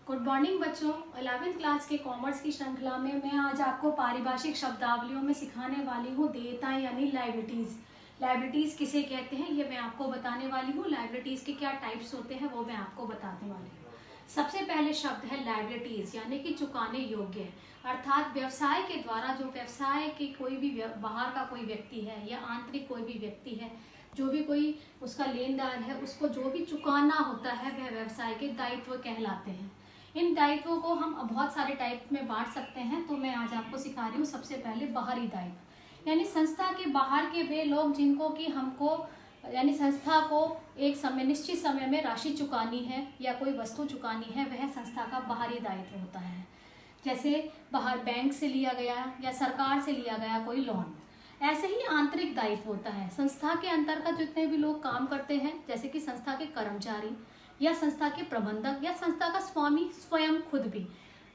Good morning बच्चों। 11वीं class के कॉमर्स की श्रृंखला में मैं आज आपको पारिभाषिक शब्दावलियों में सिखाने वाली हूँ देयताएं यानी लायबिलिटीज। लायबिलिटीज किसे कहते हैं ये मैं आपको बताने वाली हूँ। लायबिलिटीज के क्या टाइप्स होते हैं वो मैं आपको बताने वाली हूँ। सबसे पहले शब्द है लायबिलिटीज यानी कि चुकाने योग्य, अर्थात व्यवसाय के द्वारा जो व्यवसाय के कोई भी बाहर का कोई व्यक्ति है या आंतरिक कोई भी व्यक्ति है, जो भी कोई उसका लेनदार है, उसको जो भी चुकाना होता है वह व्यवसाय के दायित्व कहलाते हैं। इन दायित्वों को हम बहुत सारे टाइप में बांट सकते हैं, तो मैं आज आपको सिखा रही हूँ। सबसे पहले बाहरी दायित्व यानी संस्था के बाहर के वे लोग जिनको कि हमको यानी संस्था को एक समय निश्चित समय में राशि चुकानी है या कोई वस्तु चुकानी है, वह संस्था का बाहरी दायित्व होता है। जैसे बाहर बैंक से लिया गया या सरकार से लिया गया कोई लोन। ऐसे ही आंतरिक दायित्व होता है संस्था के अंतर्गत जितने भी लोग काम करते हैं, जैसे कि संस्था के कर्मचारी या संस्था के प्रबंधक या संस्था का स्वामी स्वयं खुद भी।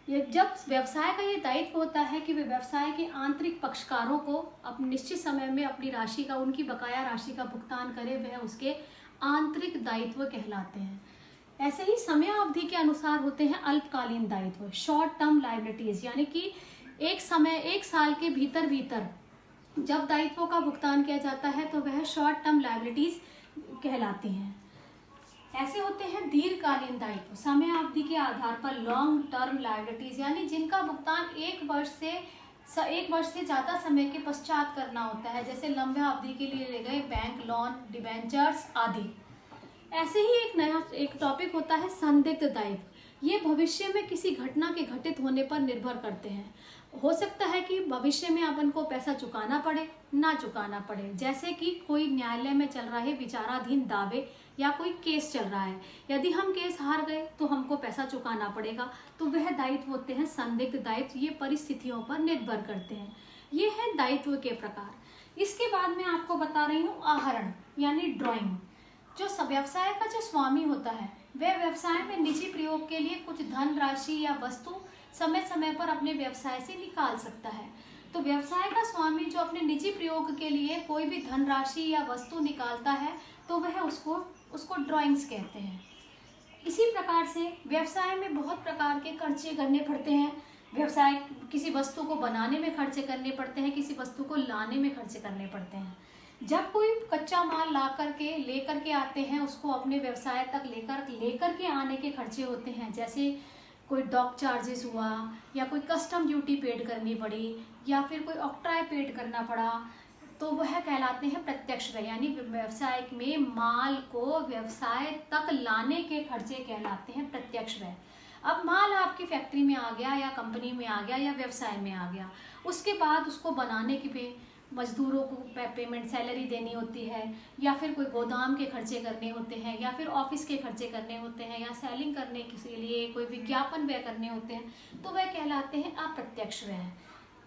जब व्यवसाय का ये दायित्व होता है कि वे व्यवसाय के आंतरिक पक्षकारों को अपने निश्चित समय में अपनी राशि का, उनकी बकाया राशि का भुगतान करे, वह उसके आंतरिक दायित्व कहलाते हैं। ऐसे ही समय अवधि के अनुसार होते हैं अल्पकालीन दायित्व, शॉर्ट टर्म लायबिलिटीज, यानी कि एक साल के भीतर जब दायित्वों का भुगतान किया जाता है तो वह शॉर्ट टर्म लायबिलिटीज कहलाती हैं। ऐसे होते हैं दीर्घकालीन दायित्व, समय अवधि के आधार पर लॉन्ग टर्म लायबिलिटीज, यानी जिनका भुगतान एक वर्ष से ज्यादा समय के पश्चात करना होता है, जैसे लंबे अवधि के लिए ले गए बैंक लोन, डिबेंचर्स आदि। ऐसे ही एक टॉपिक होता है संदिग्ध दायित्व। ये भविष्य में किसी घटना के घटित होने पर निर्भर करते हैं। हो सकता है कि भविष्य में अपन को पैसा चुकाना पड़े, ना चुकाना पड़े, जैसे कि कोई न्यायालय में चल रहे विचाराधीन दावे या कोई केस चल रहा है। यदि हम केस हार गए तो हमको पैसा चुकाना पड़ेगा, तो वह दायित्व होते हैं संदिग्ध दायित्व। ये परिस्थितियों पर निर्भर करते हैं। ये है दायित्व के प्रकार। इसके बाद मैं आपको बता रही हूँ आहरण यानी ड्रॉइंग। जो व्यवसाय का जो स्वामी होता है वह व्यवसाय में निजी प्रयोग के लिए कुछ धन राशि या वस्तु समय समय पर अपने व्यवसाय से निकाल सकता है। तो व्यवसाय का स्वामी जो अपने निजी प्रयोग के लिए कोई भी धनराशि या वस्तु निकालता है तो वह उसको ड्राइंग्स कहते हैं। इसी प्रकार से व्यवसाय में बहुत प्रकार के खर्चे करने पड़ते हैं। व्यवसाय किसी वस्तु को बनाने में खर्चे करने पड़ते हैं, किसी वस्तु को लाने में खर्चे करने पड़ते हैं। जब कोई कच्चा माल लेकर के आते हैं, उसको अपने व्यवसाय तक लेकर के आने के खर्चे होते हैं, जैसे कोई डॉक चार्जेस हुआ या कोई कस्टम ड्यूटी पेड करनी पड़ी या फिर कोई ऑक्ट्राय पेड करना पड़ा, तो वह कहलाते हैं प्रत्यक्ष व्यय, यानी व्यवसाय में माल को व्यवसाय तक लाने के खर्चे कहलाते हैं प्रत्यक्ष व्यय। अब माल आपकी फैक्ट्री में आ गया या कंपनी में आ गया या व्यवसाय में आ गया, उसके बाद उसको बनाने के भी मजदूरों को पेमेंट सैलरी देनी होती है, या फिर कोई गोदाम के खर्चे करने होते हैं, या फिर ऑफिस के खर्चे करने होते हैं, या सेलिंग करने के लिए कोई विज्ञापन व्यय करने होते हैं, तो वह कहलाते हैं अप्रत्यक्ष व्यय।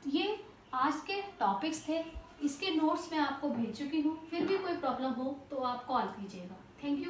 ये आज के टॉपिक्स थे। इसके नोट्स मैं आपको भेज चुकी हूँ। फिर भी कोई प्रॉब्लम हो तो आप कॉल कीजिएगा। Thank you.